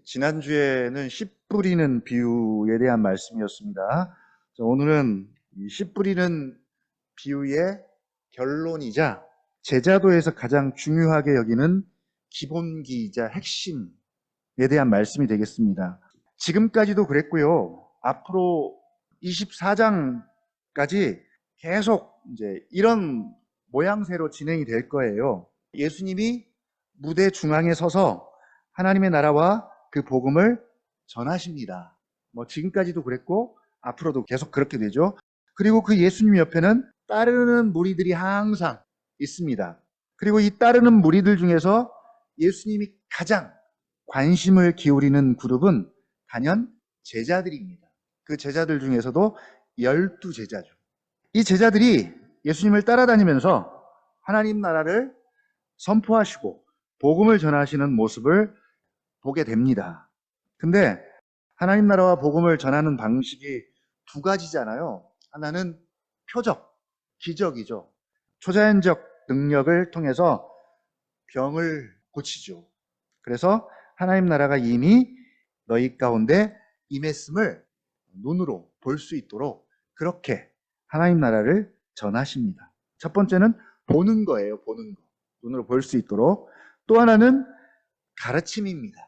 지난주에는 씨 뿌리는 비유에 대한 말씀이었습니다. 오늘은 이 씨 뿌리는 비유의 결론이자 제자도에서 가장 중요하게 여기는 기본기이자 핵심에 대한 말씀이 되겠습니다. 지금까지도 그랬고요. 앞으로 24장까지 계속 이제 이런 모양새로 진행이 될 거예요. 예수님이 무대 중앙에 서서 하나님의 나라와 그 복음을 전하십니다. 지금까지도 그랬고 앞으로도 계속 그렇게 되죠. 그리고 그 예수님 옆에는 따르는 무리들이 항상 있습니다. 그리고 이 따르는 무리들 중에서 예수님이 가장 관심을 기울이는 그룹은 단연 제자들입니다. 그 제자들 중에서도 12제자죠. 이 제자들이 예수님을 따라다니면서 하나님 나라를 선포하시고 복음을 전하시는 모습을 보게 됩니다. 근데 하나님 나라와 복음을 전하는 방식이 두 가지잖아요. 하나는 표적, 기적이죠. 초자연적 능력을 통해서 병을 고치죠. 그래서 하나님 나라가 이미 너희 가운데 임했음을 눈으로 볼 수 있도록 그렇게 하나님 나라를 전하십니다. 첫 번째는 보는 거예요. 보는 거. 눈으로 볼 수 있도록. 또 하나는 가르침입니다.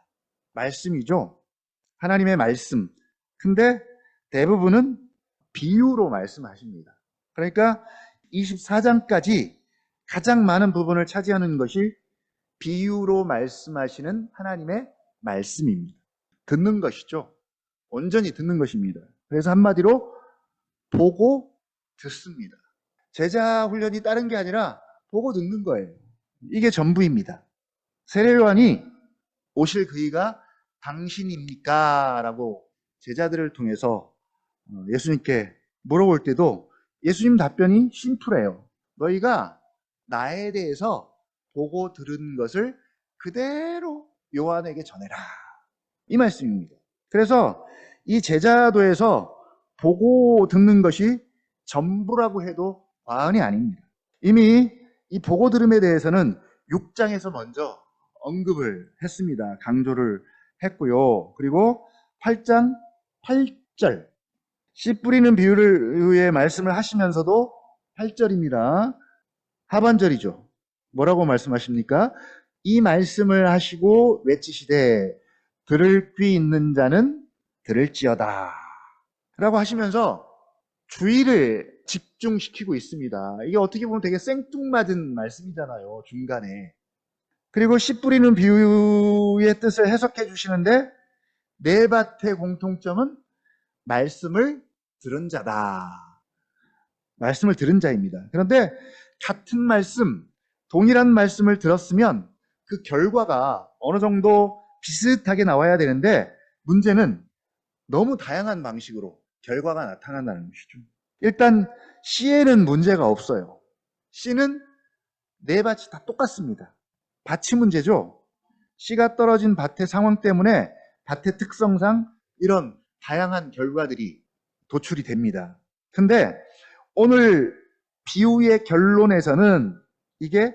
말씀이죠. 하나님의 말씀. 근데 대부분은 비유로 말씀하십니다. 그러니까 24장까지 가장 많은 부분을 차지하는 것이 비유로 말씀하시는 하나님의 말씀입니다. 듣는 것이죠. 온전히 듣는 것입니다. 그래서 한마디로 보고 듣습니다. 제자 훈련이 다른 게 아니라 보고 듣는 거예요. 이게 전부입니다. 세례요한이 오실 그이가 당신입니까? 라고 제자들을 통해서 예수님께 물어볼 때도 예수님 답변이 심플해요. 너희가 나에 대해서 보고 들은 것을 그대로 요한에게 전해라. 이 말씀입니다. 그래서 이 제자도에서 보고 듣는 것이 전부라고 해도 과언이 아닙니다. 이미 이 보고 들음에 대해서는 6장에서 먼저 언급을 했습니다. 강조를 했고요. 그리고 8장 8절 씨 뿌리는 비유의 말씀을 하시면서도 8절입니다. 하반절이죠. 뭐라고 말씀하십니까? 이 말씀을 하시고 외치시되 들을 귀 있는 자는 들을지어다 라고 하시면서 주의를 집중시키고 있습니다. 이게 어떻게 보면 되게 생뚱맞은 말씀이잖아요. 중간에. 그리고 씨 뿌리는 비유의 뜻을 해석해 주시는데 네 밭의 공통점은 말씀을 들은 자다. 말씀을 들은 자입니다. 그런데 같은 말씀, 동일한 말씀을 들었으면 그 결과가 어느 정도 비슷하게 나와야 되는데 문제는 너무 다양한 방식으로 결과가 나타난다는 것이죠. 일단 씨에는 문제가 없어요. 씨는 네 밭이 다 똑같습니다. 밭이 문제죠. 씨가 떨어진 밭의 상황 때문에 밭의 특성상 이런 다양한 결과들이 도출이 됩니다. 근데 오늘 비유의 결론에서는 이게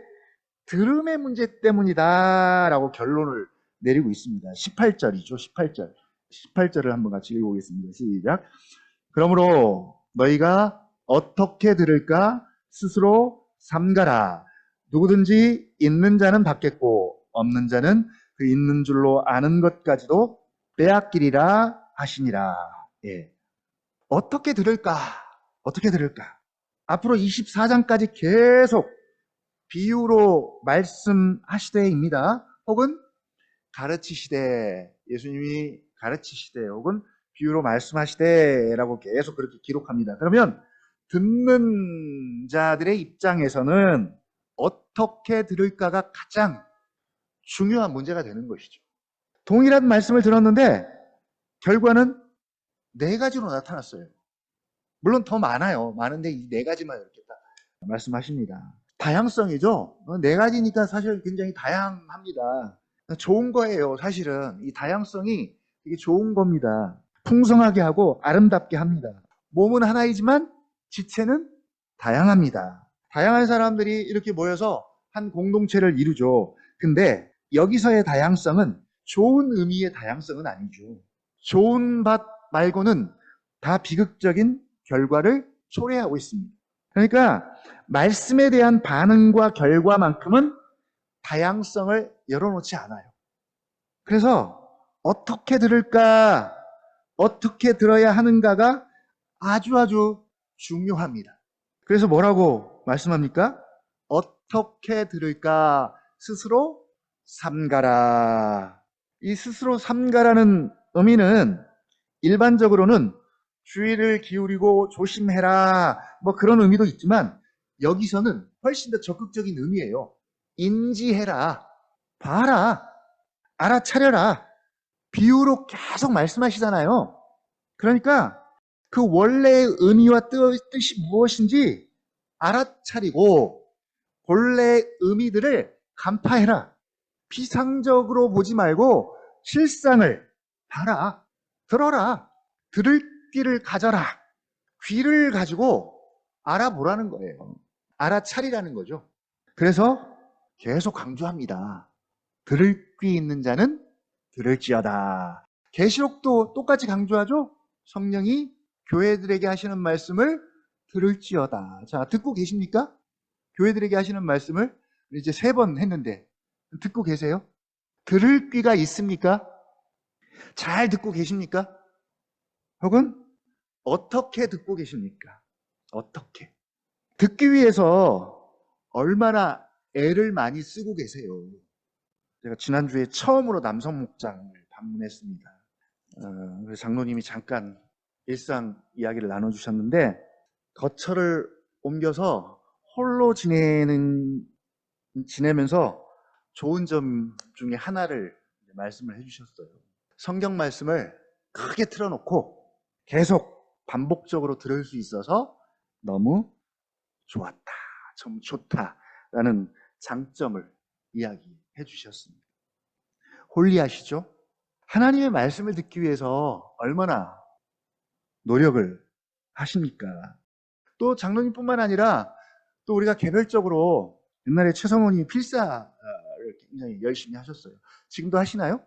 들음의 문제 때문이다라고 결론을 내리고 있습니다. 18절이죠. 18절. 18절을 한번 같이 읽어보겠습니다. 시작. 그러므로 너희가 어떻게 들을까 스스로 삼가라. 누구든지 있는 자는 받겠고 없는 자는 그 있는 줄로 아는 것까지도 빼앗기리라 하시니라. 예. 어떻게 들을까? 어떻게 들을까? 앞으로 24장까지 계속 비유로 말씀하시되입니다. 혹은 가르치시되, 예수님이 가르치시되, 혹은 비유로 말씀하시되라고 계속 그렇게 기록합니다. 그러면 듣는 자들의 입장에서는 어떻게 들을까가 가장 중요한 문제가 되는 것이죠. 동일한 말씀을 들었는데 결과는 네 가지로 나타났어요. 물론 더 많아요. 많은데 이 네 가지만 이렇게 딱 말씀하십니다. 다양성이죠. 네 가지니까 사실 굉장히 다양합니다. 좋은 거예요. 사실은 이 다양성이 되게 좋은 겁니다. 풍성하게 하고 아름답게 합니다. 몸은 하나이지만 지체는 다양합니다. 다양한 사람들이 이렇게 모여서 한 공동체를 이루죠. 근데 여기서의 다양성은 좋은 의미의 다양성은 아니죠. 좋은 밭 말고는 다 비극적인 결과를 초래하고 있습니다. 그러니까 말씀에 대한 반응과 결과만큼은 다양성을 열어놓지 않아요. 그래서 어떻게 들을까, 어떻게 들어야 하는가가 아주 중요합니다. 그래서 뭐라고 말씀합니까? 어떻게 들을까? 스스로 삼가라. 이 스스로 삼가라는 의미는 일반적으로는 주의를 기울이고 조심해라, 뭐 그런 의미도 있지만 여기서는 훨씬 더 적극적인 의미예요. 인지해라, 봐라, 알아차려라. 비유로 계속 말씀하시잖아요. 그러니까 그 원래의 의미와 뜻이 무엇인지 알아차리고 본래의 의미들을 간파해라. 피상적으로 보지 말고 실상을 봐라. 들어라. 들을 귀를 가져라. 귀를 가지고 알아보라는 거예요. 알아차리라는 거죠. 그래서 계속 강조합니다. 들을 귀 있는 자는 들을지어다. 계시록도 똑같이 강조하죠. 성령이 교회들에게 하시는 말씀을 들을지어다. 자, 듣고 계십니까? 교회들에게 하시는 말씀을 이제 3번 했는데 듣고 계세요? 들을 귀가 있습니까? 잘 듣고 계십니까? 혹은 어떻게 듣고 계십니까? 어떻게? 듣기 위해서 얼마나 애를 많이 쓰고 계세요? 제가 지난주에 처음으로 남성 목장을 방문했습니다. 그래서 장로님이 잠깐 일상 이야기를 나눠주셨는데 거처를 옮겨서 홀로 지내면서 좋은 점 중에 하나를 말씀을 해주셨어요. 성경 말씀을 크게 틀어놓고 계속 반복적으로 들을 수 있어서 너무 좋았다, 좀 좋다라는 장점을 이야기해 주셨습니다. 홀리하시죠? 하나님의 말씀을 듣기 위해서 얼마나 노력을 하십니까? 또 장로님뿐만 아니라 또 우리가 개별적으로 옛날에 최성원이 필사를 굉장히 열심히 하셨어요. 지금도 하시나요?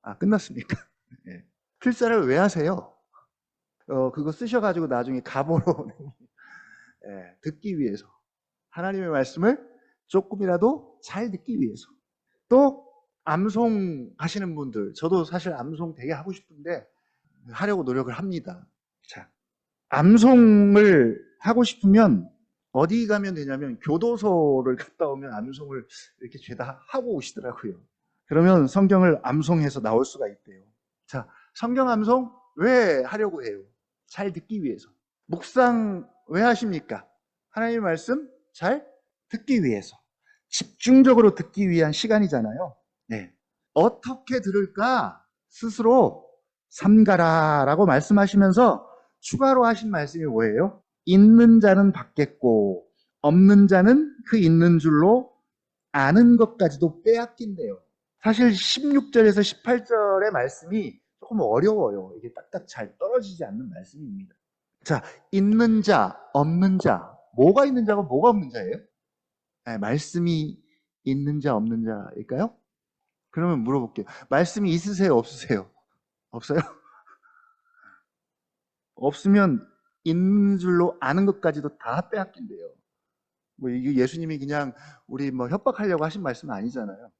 아, 끝났습니까? 네. 필사를 왜 하세요? 그거 쓰셔가지고 나중에 가보로 듣기 위해서, 하나님의 말씀을 조금이라도 잘 듣기 위해서. 또 암송 하시는 분들, 저도 사실 암송 되게 하고 싶은데 하려고 노력을 합니다. 자, 암송을 하고 싶으면 어디 가면 되냐면 교도소를 갔다 오면 암송을 이렇게 죄다 하고 오시더라고요. 그러면 성경을 암송해서 나올 수가 있대요. 자, 성경 암송 왜 하려고 해요? 잘 듣기 위해서. 묵상 왜 하십니까? 하나님의 말씀 잘 듣기 위해서. 집중적으로 듣기 위한 시간이잖아요. 네. 어떻게 들을까? 스스로 삼가라라고 말씀하시면서 추가로 하신 말씀이 뭐예요? 있는 자는 받겠고 없는 자는 그 있는 줄로 아는 것까지도 빼앗긴대요. 사실 16절에서 18절의 말씀이 조금 어려워요. 이게 딱딱 잘 떨어지지 않는 말씀입니다. 자, 있는 자, 없는 자. 뭐가 있는 자고 뭐가 없는 자예요? 네, 말씀이 있는 자, 없는 자일까요? 그러면 물어볼게요. 말씀이 있으세요, 없으세요? 없어요? 없으면 있는 줄로 아는 것까지도 다 빼앗긴대요. 뭐 이게 예수님이 그냥 우리 뭐 협박하려고 하신 말씀은 아니잖아요.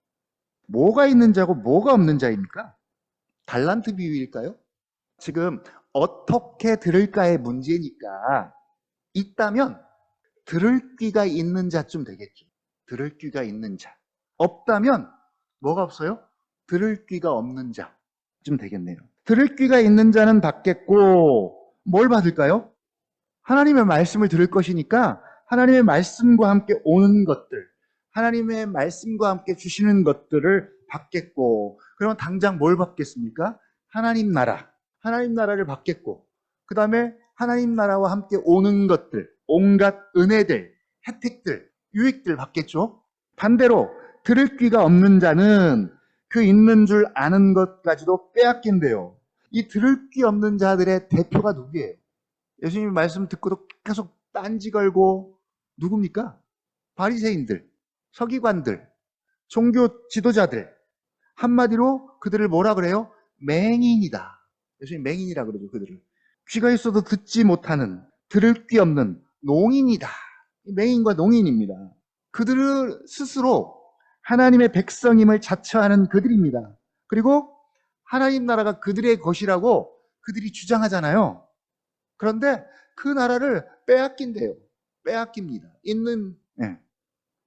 뭐가 있는 자고 뭐가 없는 자입니까? 달란트 비유일까요? 지금 어떻게 들을까의 문제니까 있다면 들을 귀가 있는 자쯤 되겠죠. 들을 귀가 있는 자. 없다면 뭐가 없어요? 들을 귀가 없는 자쯤 되겠네요. 들을 귀가 있는 자는 받겠고 뭘 받을까요? 하나님의 말씀을 들을 것이니까 하나님의 말씀과 함께 오는 것들, 하나님의 말씀과 함께 주시는 것들을 받겠고, 그러면 당장 뭘 받겠습니까? 하나님 나라, 하나님 나라를 받겠고, 그 다음에 하나님 나라와 함께 오는 것들, 온갖 은혜들, 혜택들, 유익들 받겠죠. 반대로 들을 귀가 없는 자는 그 있는 줄 아는 것까지도 빼앗긴대요. 이 들을 귀 없는 자들의 대표가 누구예요? 예수님 말씀 듣고도 계속 딴지 걸고 누굽니까? 바리새인들, 서기관들, 종교 지도자들, 한마디로 그들을 뭐라 그래요? 맹인이다. 예수님 맹인이라 그러죠, 그들을. 귀가 있어도 듣지 못하는, 들을 귀 없는 농인이다. 맹인과 농인입니다. 그들을 스스로 하나님의 백성임을 자처하는 그들입니다. 그리고 하나님 나라가 그들의 것이라고 그들이 주장하잖아요. 그런데 그 나라를 빼앗긴대요. 빼앗깁니다. 예.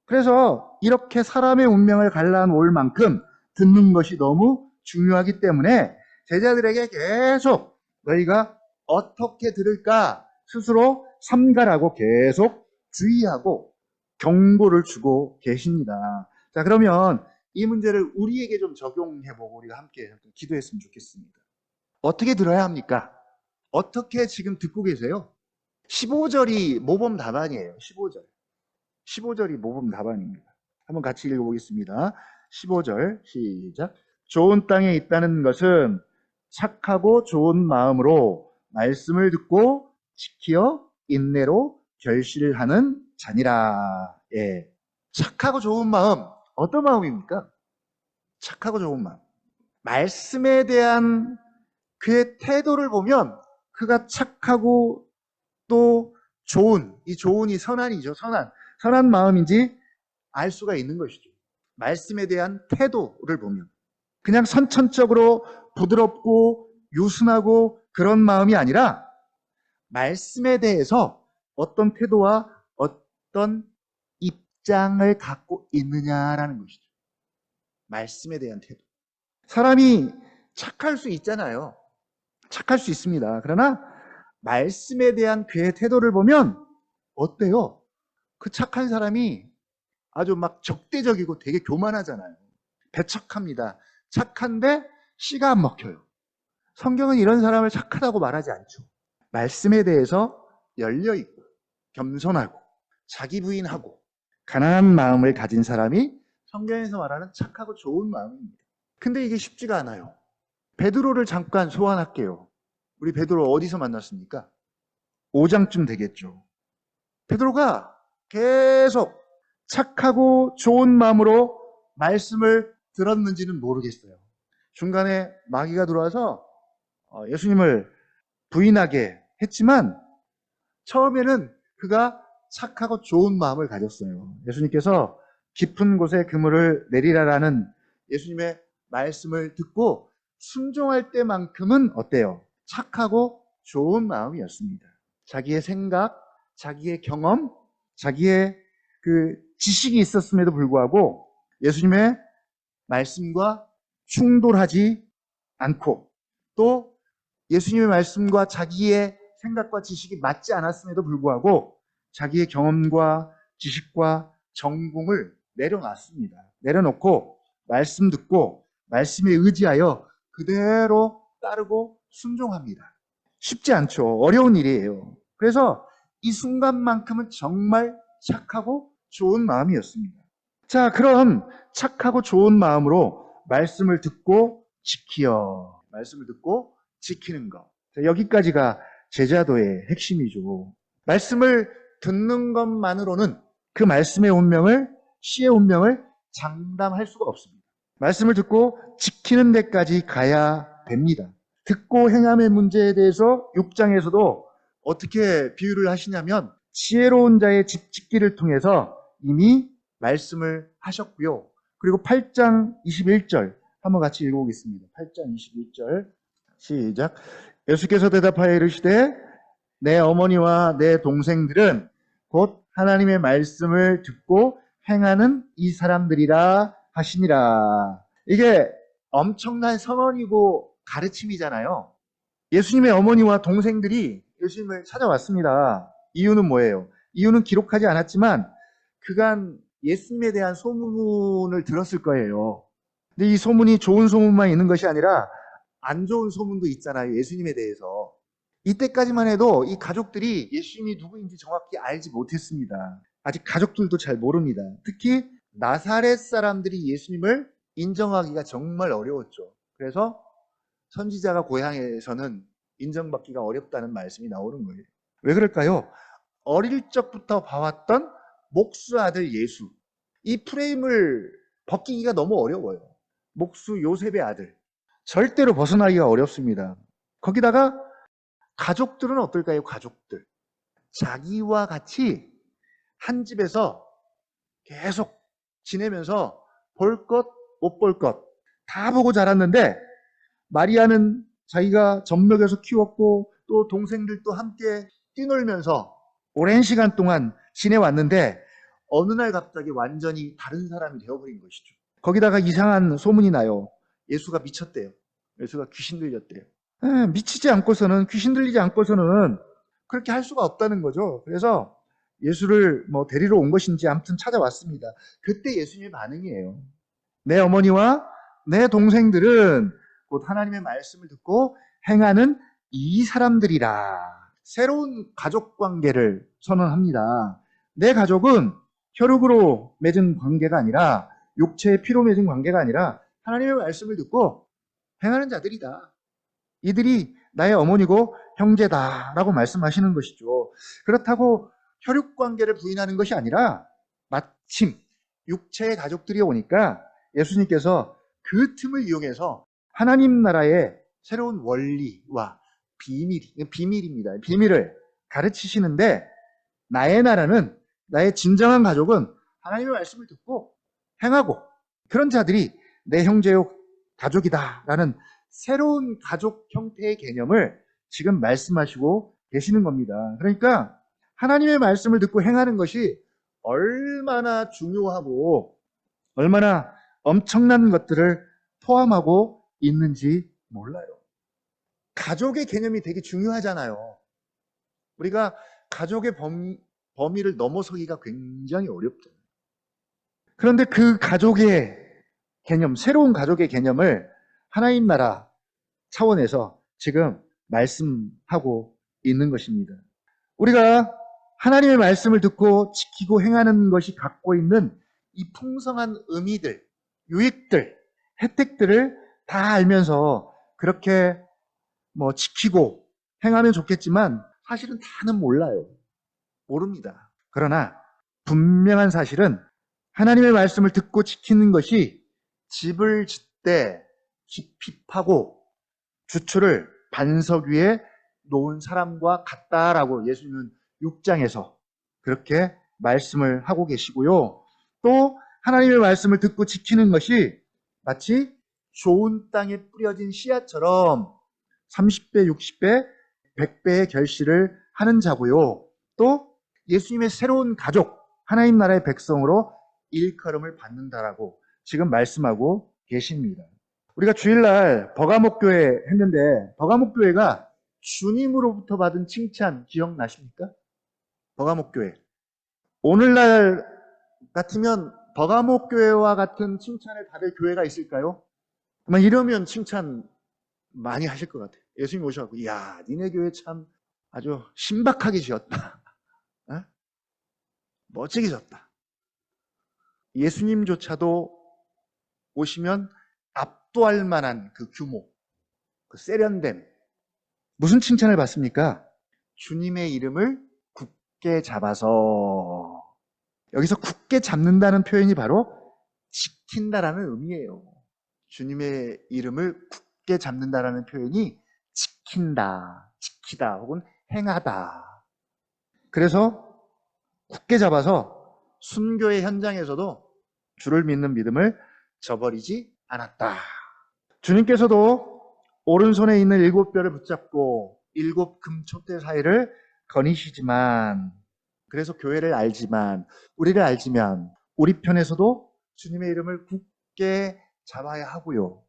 그래서 이렇게 사람의 운명을 갈라놓을 만큼 듣는 것이 너무 중요하기 때문에 제자들에게 계속 너희가 어떻게 들을까 스스로 삼가라고 계속 주의하고 경고를 주고 계십니다. 자, 그러면 이 문제를 우리에게 좀 적용해보고 우리가 함께 기도했으면 좋겠습니다. 어떻게 들어야 합니까? 어떻게 지금 듣고 계세요? 15절이 모범 답안이에요. 15절. 15절이 모범 답안입니다. 한번 같이 읽어보겠습니다. 15절 시작. 좋은 땅에 있다는 것은 착하고 좋은 마음으로 말씀을 듣고 지키어 인내로 결실하는 자니라. 예. 착하고 좋은 마음. 어떤 마음입니까? 착하고 좋은 마음. 말씀에 대한 그의 태도를 보면 그가 착하고 또 좋은, 이 좋은이 선한이죠. 선한 마음인지 알 수가 있는 것이죠. 말씀에 대한 태도를 보면. 그냥 선천적으로 부드럽고 유순하고 그런 마음이 아니라 말씀에 대해서 어떤 태도와 어떤 입장을 갖고 있느냐라는 것이죠. 말씀에 대한 태도. 사람이 착할 수 있잖아요. 착할 수 있습니다. 그러나 말씀에 대한 그의 태도를 보면 어때요? 그 착한 사람이 아주 막 적대적이고 되게 교만하잖아요. 배척합니다. 착한데 씨가 안 먹혀요. 성경은 이런 사람을 착하다고 말하지 않죠. 말씀에 대해서 열려있고 겸손하고 자기 부인하고 가난한 마음을 가진 사람이 성경에서 말하는 착하고 좋은 마음입니다. 근데 이게 쉽지가 않아요. 베드로를 잠깐 소환할게요. 우리 베드로 어디서 만났습니까? 5장쯤 되겠죠. 베드로가 계속 착하고 좋은 마음으로 말씀을 들었는지는 모르겠어요. 중간에 마귀가 들어와서 예수님을 부인하게 했지만 처음에는 그가 착하고 좋은 마음을 가졌어요. 예수님께서 깊은 곳에 그물을 내리라라는 예수님의 말씀을 듣고 순종할 때만큼은 어때요? 착하고 좋은 마음이었습니다. 자기의 생각, 자기의 경험, 자기의 그 지식이 있었음에도 불구하고 예수님의 말씀과 충돌하지 않고 또 예수님의 말씀과 자기의 생각과 지식이 맞지 않았음에도 불구하고 자기의 경험과 지식과 전공을 내려놨습니다. 내려놓고 말씀 듣고 말씀에 의지하여 그대로 따르고 순종합니다. 쉽지 않죠. 어려운 일이에요. 그래서 이 순간만큼은 정말 착하고 좋은 마음이었습니다. 자, 그런 착하고 좋은 마음으로 말씀을 듣고 지키어. 말씀을 듣고 지키는 것. 자, 여기까지가 제자도의 핵심이죠. 말씀을 듣는 것만으로는 그 말씀의 운명을, 시의 운명을 장담할 수가 없습니다. 말씀을 듣고 지키는 데까지 가야 됩니다. 듣고 행함의 문제에 대해서 6장에서도 어떻게 비유를 하시냐면 지혜로운 자의 집 짓기를 통해서 이미 말씀을 하셨고요. 그리고 8장 21절 한번 같이 읽어보겠습니다. 8장 21절 시작. 예수께서 대답하여 이르시되 내 어머니와 내 동생들은 곧 하나님의 말씀을 듣고 행하는 이 사람들이라 하시니라. 이게 엄청난 선언이고 가르침이잖아요. 예수님의 어머니와 동생들이 예수님을 찾아왔습니다. 이유는 뭐예요? 이유는 기록하지 않았지만 그간 예수님에 대한 소문을 들었을 거예요. 근데 이 소문이 좋은 소문만 있는 것이 아니라 안 좋은 소문도 있잖아요. 예수님에 대해서. 이때까지만 해도 이 가족들이 예수님이 누구인지 정확히 알지 못했습니다. 아직 가족들도 잘 모릅니다. 특히 나사렛 사람들이 예수님을 인정하기가 정말 어려웠죠. 그래서 선지자가 고향에서는 인정받기가 어렵다는 말씀이 나오는 거예요. 왜 그럴까요? 어릴 적부터 봐왔던 목수 아들 예수. 이 프레임을 벗기기가 너무 어려워요. 목수 요셉의 아들. 절대로 벗어나기가 어렵습니다. 거기다가 가족들은 어떨까요? 가족들. 자기와 같이 한 집에서 계속 지내면서 볼 것, 못 볼 것 다 보고 자랐는데 마리아는 자기가 젖먹여서 키웠고 또 동생들도 함께 뛰놀면서 오랜 시간 동안 지내왔는데 어느 날 갑자기 완전히 다른 사람이 되어버린 것이죠. 거기다가 이상한 소문이 나요. 예수가 미쳤대요. 예수가 귀신 들렸대요. 미치지 않고서는, 귀신 들리지 않고서는 그렇게 할 수가 없다는 거죠. 그래서 예수를 데리러 온 것인지 아무튼 찾아왔습니다. 그때 예수님의 반응이에요. 내 어머니와 내 동생들은 곧 하나님의 말씀을 듣고 행하는 이 사람들이라. 새로운 가족 관계를 선언합니다. 내 가족은 혈육으로 맺은 관계가 아니라, 육체의 피로 맺은 관계가 아니라 하나님의 말씀을 듣고 행하는 자들이다. 이들이 나의 어머니고 형제다라고 말씀하시는 것이죠. 그렇다고 혈육 관계를 부인하는 것이 아니라 마침 육체의 가족들이 오니까 예수님께서 그 틈을 이용해서 하나님 나라의 새로운 원리와 비밀입니다. 비밀을 가르치시는데, 나의 나라는, 나의 진정한 가족은 하나님의 말씀을 듣고 행하고 그런 자들이 내 형제요 가족이다라는 새로운 가족 형태의 개념을 지금 말씀하시고 계시는 겁니다. 그러니까 하나님의 말씀을 듣고 행하는 것이 얼마나 중요하고 얼마나 엄청난 것들을 포함하고 있는지 몰라요. 가족의 개념이 되게 중요하잖아요. 우리가 가족의 범위를 넘어서기가 굉장히 어렵죠. 그런데 그 가족의 개념, 새로운 가족의 개념을 하나님 나라 차원에서 지금 말씀하고 있는 것입니다. 우리가 하나님의 말씀을 듣고 지키고 행하는 것이 갖고 있는 이 풍성한 의미들, 유익들, 혜택들을 다 알면서 그렇게 지키고 행하면 좋겠지만 사실은 다는 몰라요. 모릅니다. 그러나 분명한 사실은 하나님의 말씀을 듣고 지키는 것이 집을 짓되 깊이 파고 주초를 반석 위에 놓은 사람과 같다라고 예수님은 6장에서 그렇게 말씀을 하고 계시고요. 또 하나님의 말씀을 듣고 지키는 것이 마치 좋은 땅에 뿌려진 씨앗처럼 30배, 60배, 100배의 결실을 하는 자고요. 또 예수님의 새로운 가족, 하나님 나라의 백성으로 일컬음을 받는다라고 지금 말씀하고 계십니다. 우리가 주일날 버가목교회 했는데 버가목교회가 주님으로부터 받은 칭찬 기억나십니까? 버가목교회. 오늘날 같으면 버가목교회와 같은 칭찬을 받을 교회가 있을까요? 아마 이러면 칭찬 많이 하실 것 같아요. 예수님 오셔갖고 이야 니네 교회 참 아주 신박하게 지었다. 어? 멋지게 지었다. 예수님조차도 오시면 압도할 만한 그 규모, 그 세련됨. 무슨 칭찬을 받습니까? 주님의 이름을 굳게 잡아서. 여기서 굳게 잡는다는 표현이 바로 지킨다라는 의미예요. 주님의 이름을 굳게 잡는다라는 표현이 지킨다, 지키다 혹은 행하다. 그래서 굳게 잡아서 순교의 현장에서도 주를 믿는 믿음을 저버리지 않았다. 주님께서도 오른손에 있는 7뼈를 붙잡고 7 금촛대 사이를 거니시지만, 그래서 교회를 알지만, 우리를 알지만 우리 편에서도 주님의 이름을 굳게 잡아야 하고요.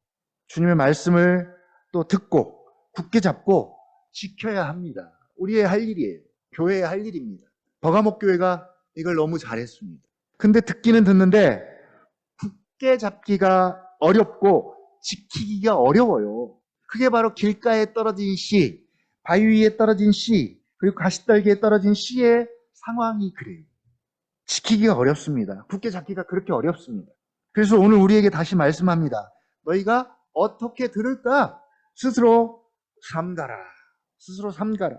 주님의 말씀을 또 듣고 굳게 잡고 지켜야 합니다. 우리의 할 일이에요. 교회의 할 일입니다. 버가목교회가 이걸 너무 잘했습니다. 근데 듣기는 듣는데 굳게 잡기가 어렵고 지키기가 어려워요. 그게 바로 길가에 떨어진 씨, 바위 위에 떨어진 씨, 그리고 가시떨기에 떨어진 씨의 상황이 그래요. 지키기가 어렵습니다. 굳게 잡기가 그렇게 어렵습니다. 그래서 오늘 우리에게 다시 말씀합니다. 너희가 어떻게 들을까? 스스로 삼가라. 스스로 삼가라.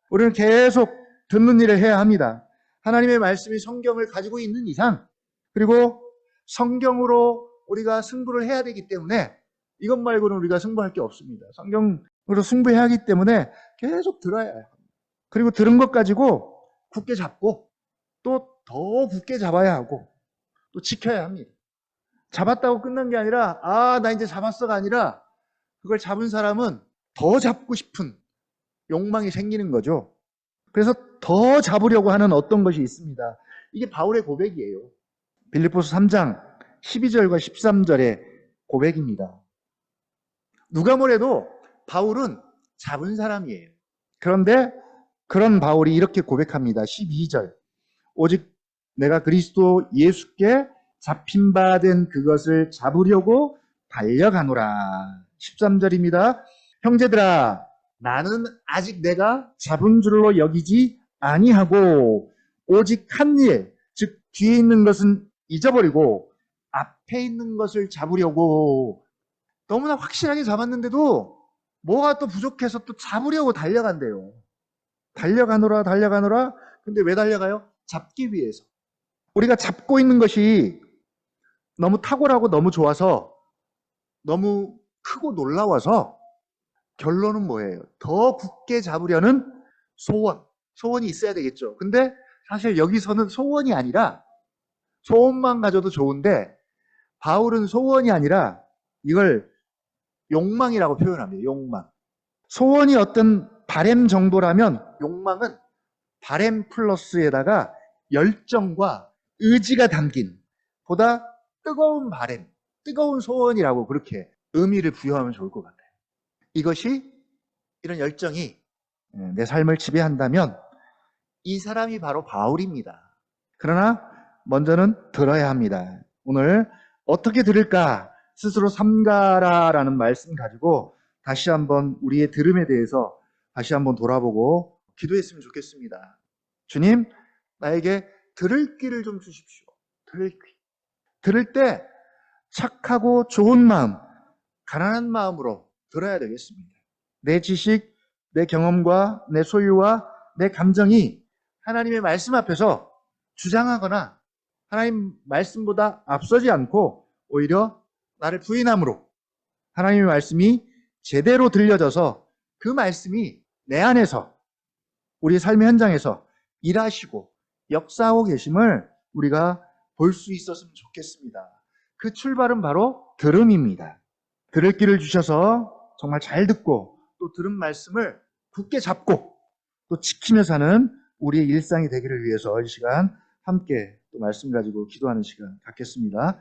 우리는 계속 듣는 일을 해야 합니다. 하나님의 말씀이 성경을 가지고 있는 이상, 그리고 성경으로 우리가 승부를 해야 되기 때문에 이것 말고는 우리가 승부할 게 없습니다. 성경으로 승부해야 하기 때문에 계속 들어야 해요. 그리고 들은 것 가지고 굳게 잡고 또 더 굳게 잡아야 하고 또 지켜야 합니다. 잡았다고 끝난 게 아니라 나 이제 잡았어가 아니라 그걸 잡은 사람은 더 잡고 싶은 욕망이 생기는 거죠. 그래서 더 잡으려고 하는 어떤 것이 있습니다. 이게 바울의 고백이에요. 빌립보서 3장 12절과 13절의 고백입니다. 누가 뭐래도 바울은 잡은 사람이에요. 그런데 그런 바울이 이렇게 고백합니다. 12절. 오직 내가 그리스도 예수께 잡힌 바 된 그것을 잡으려고 달려가노라. 13절입니다. 형제들아, 나는 아직 내가 잡은 줄로 여기지 아니하고 오직 한 일, 즉 뒤에 있는 것은 잊어버리고 앞에 있는 것을 잡으려고. 너무나 확실하게 잡았는데도 뭐가 또 부족해서 또 잡으려고 달려간대요. 달려가노라. 근데 왜 달려가요? 잡기 위해서. 우리가 잡고 있는 것이 너무 탁월하고 너무 좋아서 너무 크고 놀라워서 결론은 뭐예요? 더 굳게 잡으려는 소원이 있어야 되겠죠. 근데 사실 여기서는 소원이 아니라, 소원만 가져도 좋은데 바울은 소원이 아니라 이걸 욕망이라고 표현합니다. 욕망. 소원이 어떤 바램 정도라면 욕망은 바램 플러스에다가 열정과 의지가 담긴 보다 뜨거운 바램, 뜨거운 소원이라고 그렇게 의미를 부여하면 좋을 것 같아요. 이것이, 이런 열정이 내 삶을 지배한다면 이 사람이 바로 바울입니다. 그러나 먼저는 들어야 합니다. 오늘 어떻게 들을까? 스스로 삼가라라는 말씀 가지고 다시 한번 우리의 들음에 대해서 다시 한번 돌아보고 기도했으면 좋겠습니다. 주님, 나에게 들을 귀를 좀 주십시오. 들을 귀. 들을 때 착하고 좋은 마음, 가난한 마음으로 들어야 되겠습니다. 내 지식, 내 경험과 내 소유와 내 감정이 하나님의 말씀 앞에서 주장하거나 하나님 말씀보다 앞서지 않고 오히려 나를 부인함으로 하나님의 말씀이 제대로 들려져서 그 말씀이 내 안에서 우리 삶의 현장에서 일하시고 역사하고 계심을 우리가 볼 수 있었으면 좋겠습니다. 그 출발은 바로 들음입니다. 들을 귀를 주셔서 정말 잘 듣고 또 들은 말씀을 굳게 잡고 또 지키며 사는 우리의 일상이 되기를 위해서 이 시간 함께 또 말씀 가지고 기도하는 시간 갖겠습니다.